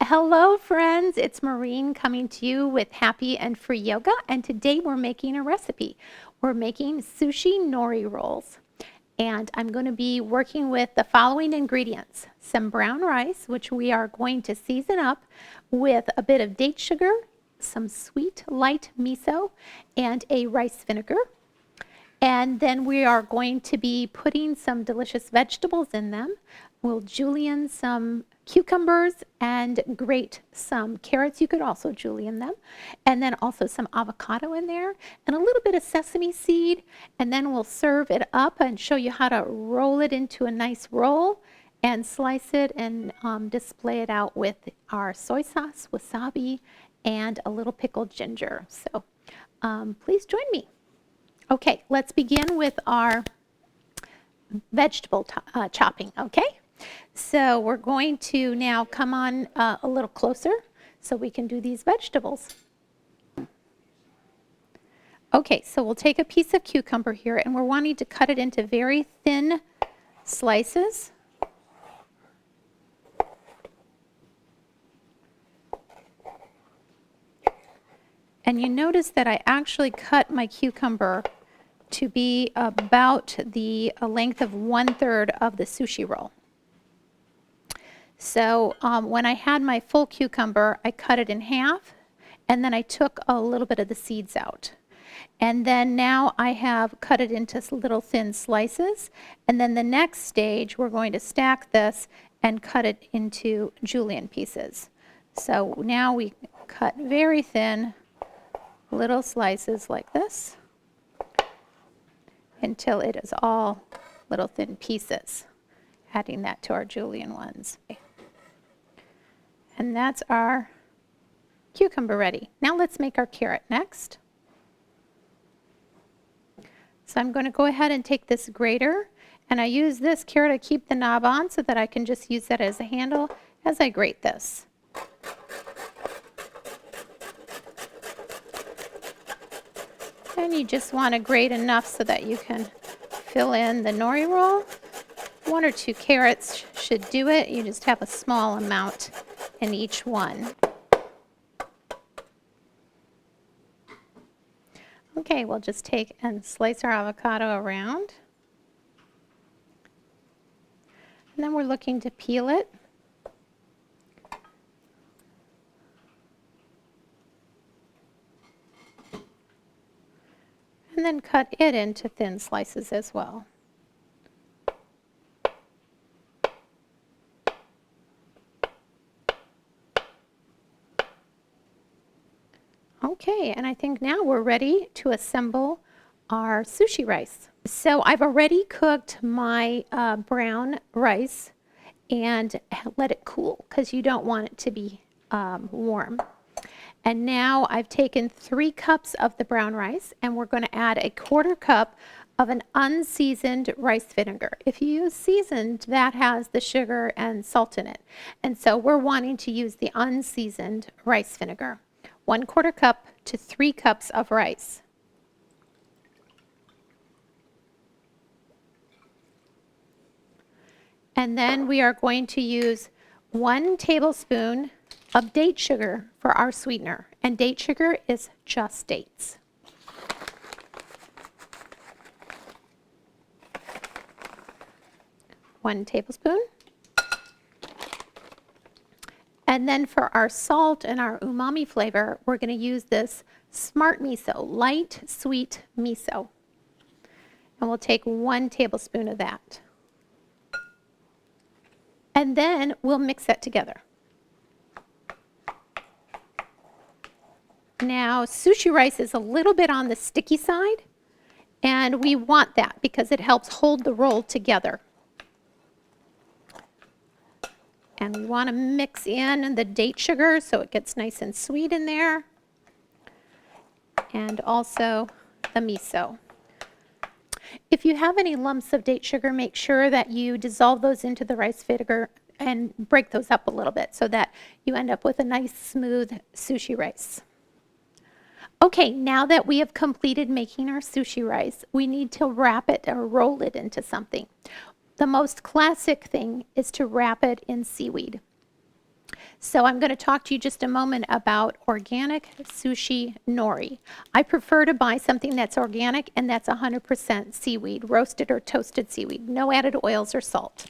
Hello friends, it's Maureen coming to you with Happy and Free Yoga, and today we're making a recipe. We're making sushi nori rolls, and I'm going to be working with the following ingredients: some brown rice, which we are going to season up with a bit of date sugar, some sweet light miso, and a rice vinegar. And then we are going to be putting some delicious vegetables in them. We'll julienne some cucumbers and grate some carrots. You could also julienne them. And then also some avocado in there and a little bit of sesame seed. And then we'll serve it up and show you how to roll it into a nice roll and slice it and display it out with our soy sauce, wasabi, and a little pickled ginger. So please join me. Okay, let's begin with our vegetable chopping, okay? So we're going to now come on a little closer so we can do these vegetables. Okay, so we'll take a piece of cucumber here, and we're wanting to cut it into very thin slices. And you notice that I actually cut my cucumber to be about the length of 1/3 of the sushi roll. So when I had my full cucumber, I cut it in half, and then I took a little bit of the seeds out. And then now I have cut it into little thin slices, and then the next stage we're going to stack this and cut it into julienne pieces. So now we cut very thin little slices like this until it is all little thin pieces, adding that to our julienne ones. And that's our cucumber ready. Now let's make our carrot next. So I'm going to go ahead and take this grater, and I use this carrot to keep the knob on so that I can just use that as a handle as I grate this. And you just want to grate enough so that you can fill in the nori roll. 1 or 2 carrots should do it. You just have a small amount in each one. Okay, we'll just take and slice our avocado around. And then we're looking to peel it. And then cut it into thin slices as well. Okay, and I think now we're ready to assemble our sushi rice. So I've already cooked my brown rice and let it cool because you don't want it to be warm. And now I've taken 3 cups of the brown rice, and we're going to add a 1/4 cup of an unseasoned rice vinegar. If you use seasoned, that has the sugar and salt in it. And so we're wanting to use the unseasoned rice vinegar. 1/4 cup to 3 cups of rice. And then we are going to use 1 tablespoon of date sugar for our sweetener, and date sugar is just dates. One tablespoon. And then for our salt and our umami flavor, we're going to use this smart miso, light sweet miso. And we'll take 1 tablespoon of that. And then we'll mix that together. Now, sushi rice is a little bit on the sticky side, and we want that because it helps hold the roll together. And we want to mix in the date sugar so it gets nice and sweet in there, and also the miso. If you have any lumps of date sugar, make sure that you dissolve those into the rice vinegar and break those up a little bit so that you end up with a nice smooth sushi rice. Okay, now that we have completed making our sushi rice, we need to wrap it or roll it into something. The most classic thing is to wrap it in seaweed. So I'm going to talk to you just a moment about organic sushi nori. I prefer to buy something that's organic and that's 100% seaweed, roasted or toasted seaweed, no added oils or salt.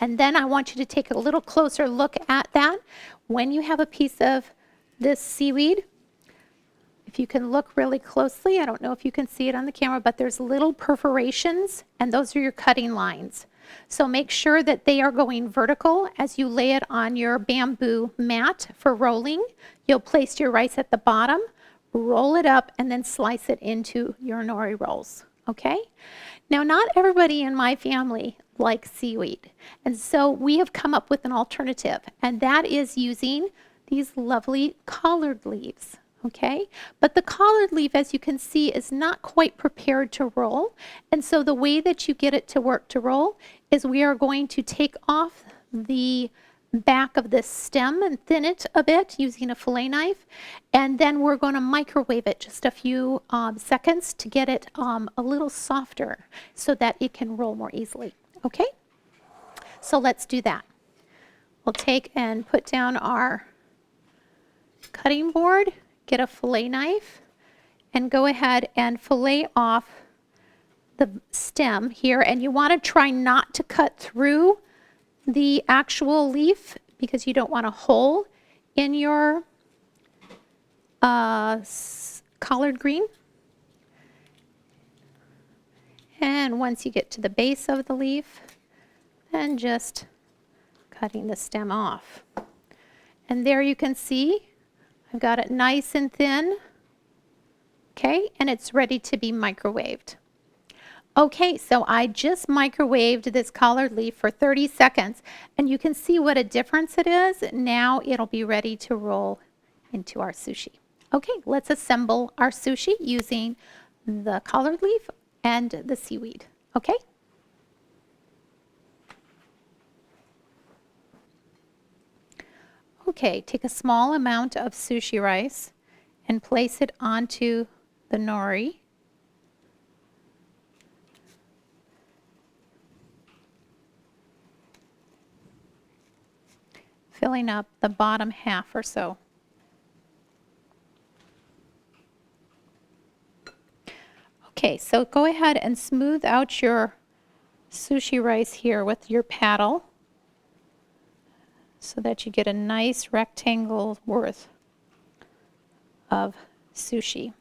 And then I want you to take a little closer look at that. When you have a piece of this seaweed, if you can look really closely, I don't know if you can see it on the camera, but there's little perforations, and those are your cutting lines. So make sure that they are going vertical as you lay it on your bamboo mat for rolling. You'll place your rice at the bottom, roll it up, and then slice it into your nori rolls, okay? Now, not everybody in my family likes seaweed, and so we have come up with an alternative, and that is using these lovely collard leaves. Okay, but the collard leaf, as you can see, is not quite prepared to roll. And so the way that you get it to work to roll is we are going to take off the back of this stem and thin it a bit using a fillet knife. And then we're going to microwave it just a few seconds to get it a little softer so that it can roll more easily. Okay, so let's do that. We'll take and put down our cutting board. Get a fillet knife and go ahead and fillet off the stem here. And you want to try not to cut through the actual leaf because you don't want a hole in your collard green. And once you get to the base of the leaf, then just cutting the stem off. And there you can see I've got it nice and thin, okay, and it's ready to be microwaved. Okay, so I just microwaved this collard leaf for 30 seconds, and you can see what a difference it is. Now it'll be ready to roll into our sushi. Okay, let's assemble our sushi using the collard leaf and the seaweed, okay? Okay, take a small amount of sushi rice and place it onto the nori. Filling up the bottom half or so. Okay, so go ahead and smooth out your sushi rice here with your paddle, so that you get a nice rectangle worth of sushi.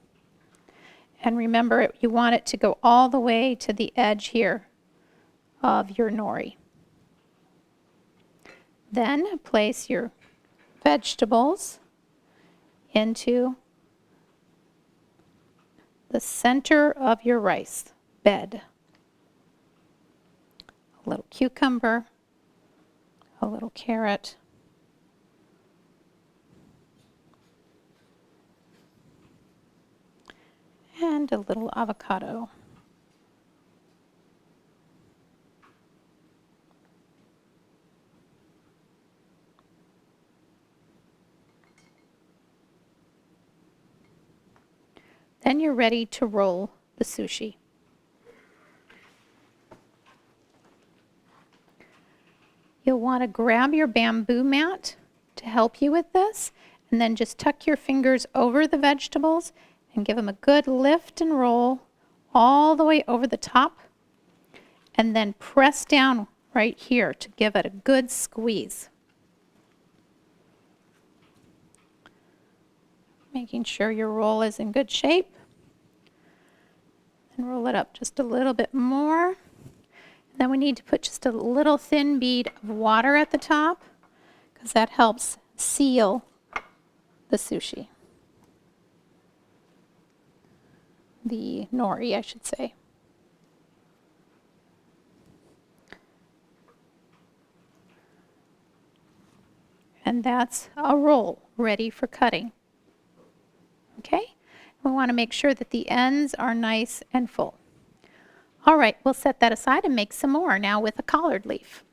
And remember, you want it to go all the way to the edge here of your nori. Then place your vegetables into the center of your rice bed. A little cucumber, a little carrot, and a little avocado. Then you're ready to roll the sushi. You'll want to grab your bamboo mat to help you with this, and then just tuck your fingers over the vegetables and give them a good lift and roll all the way over the top, and then press down right here to give it a good squeeze. Making sure your roll is in good shape. And roll it up just a little bit more. Then we need to put just a little thin bead of water at the top because that helps seal the sushi. The nori, I should say. And that's a roll ready for cutting. Okay? We want to make sure that the ends are nice and full. All right, we'll set that aside and make some more now with a collard leaf.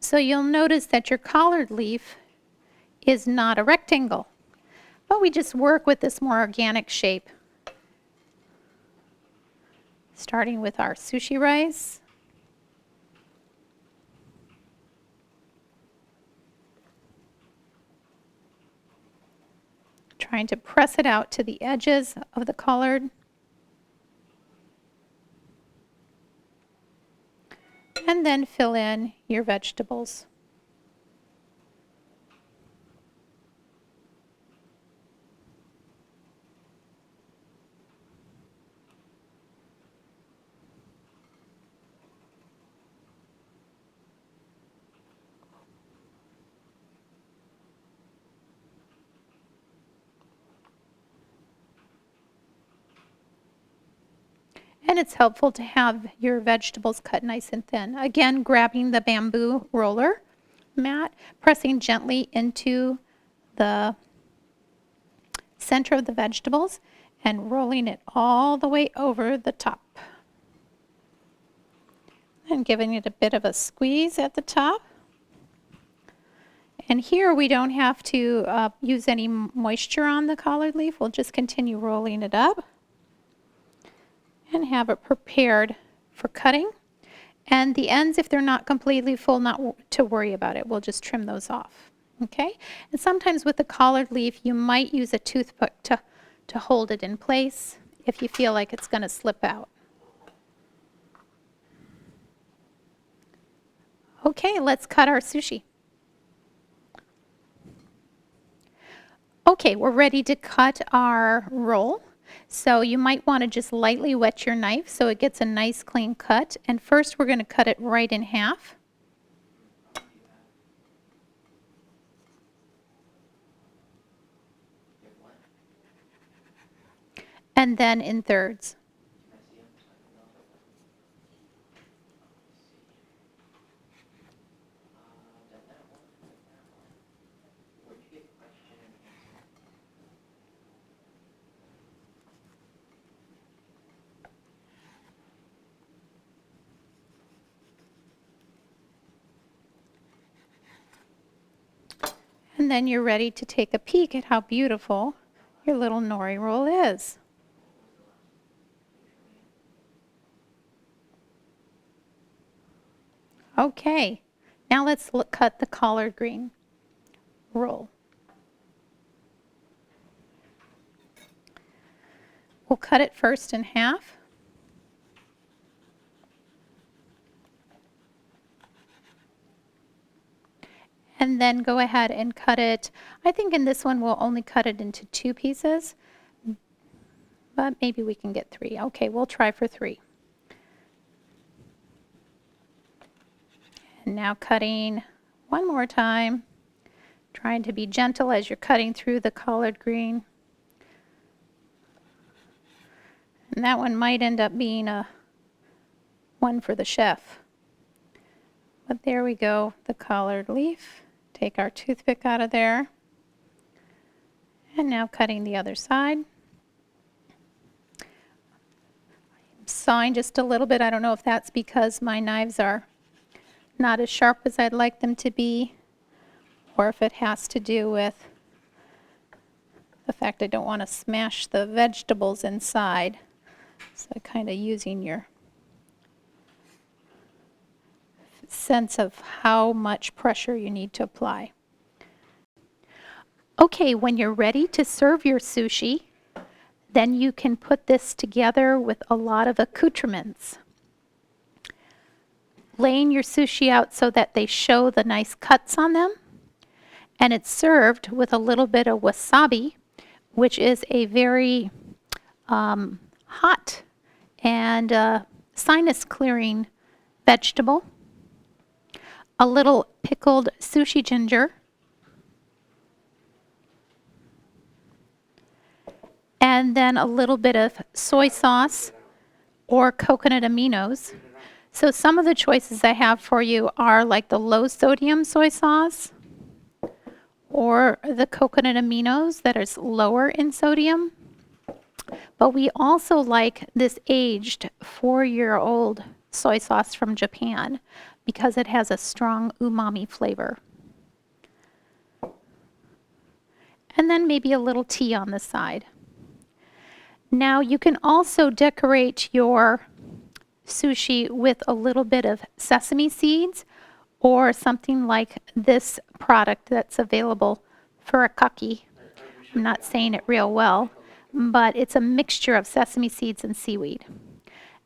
So you'll notice that your collard leaf is not a rectangle, but we just work with this more organic shape. Starting with our sushi rice. trying to press it out to the edges of the collard. And then fill in your vegetables. And it's helpful to have your vegetables cut nice and thin. Again, grabbing the bamboo roller mat, pressing gently into the center of the vegetables and rolling it all the way over the top. And giving it a bit of a squeeze at the top. And here we don't have to use any moisture on the collard leaf. We'll just continue rolling it up and have it prepared for cutting. And the ends, if they're not completely full, not to worry about it. We'll just trim those off. Okay? And sometimes with the collard leaf, you might use a toothpick to hold it in place if you feel like it's going to slip out. Okay, let's cut our sushi. Okay, we're ready to cut our roll. So you might want to just lightly wet your knife so it gets a nice clean cut. And first we're going to cut it right in half. And then in thirds. And then you're ready to take a peek at how beautiful your little nori roll is. Okay, now let's cut the collard green roll. We'll cut it first in half. And then go ahead and cut it. I think in this one we'll only cut it into 2 pieces, but maybe we can get 3. Okay, we'll try for 3. And now cutting one more time, trying to be gentle as you're cutting through the collard green. And that one might end up being a one for the chef. But there we go, the collard leaf. Take our toothpick out of there. And now cutting the other side. I'm sawing just a little bit. I don't know if that's because my knives are not as sharp as I'd like them to be, or if it has to do with the fact I don't want to smash the vegetables inside. So kind of using your sense of how much pressure you need to apply. Okay, when you're ready to serve your sushi, then you can put this together with a lot of accoutrements. Laying your sushi out so that they show the nice cuts on them, and it's served with a little bit of wasabi, which is a very hot and sinus clearing vegetable. A little pickled sushi ginger, and then a little bit of soy sauce or coconut aminos. So some of the choices I have for you are like the low sodium soy sauce or the coconut aminos that is lower in sodium. But we also like this aged 4-year-old soy sauce from Japan because it has a strong umami flavor. And then maybe a little tea on the side. Now you can also decorate your sushi with a little bit of sesame seeds or something like this product that's available for a kaki. I'm not saying it real well, but it's a mixture of sesame seeds and seaweed.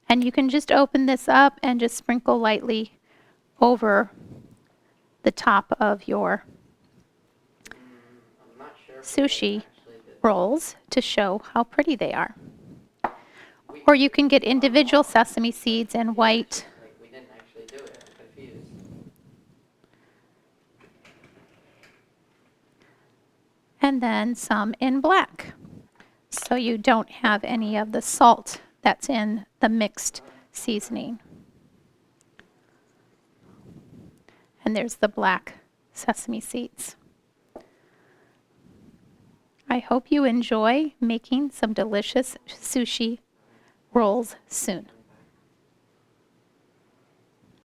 And you can just open this up and just sprinkle lightly over the top of your sushi rolls to show how pretty they are. Or you can get individual sesame seeds and white. We didn't actually do it. I'm confused. And then some in black. So you don't have any of the salt that's in the mixed seasoning. And there's the black sesame seeds. I hope you enjoy making some delicious sushi rolls soon.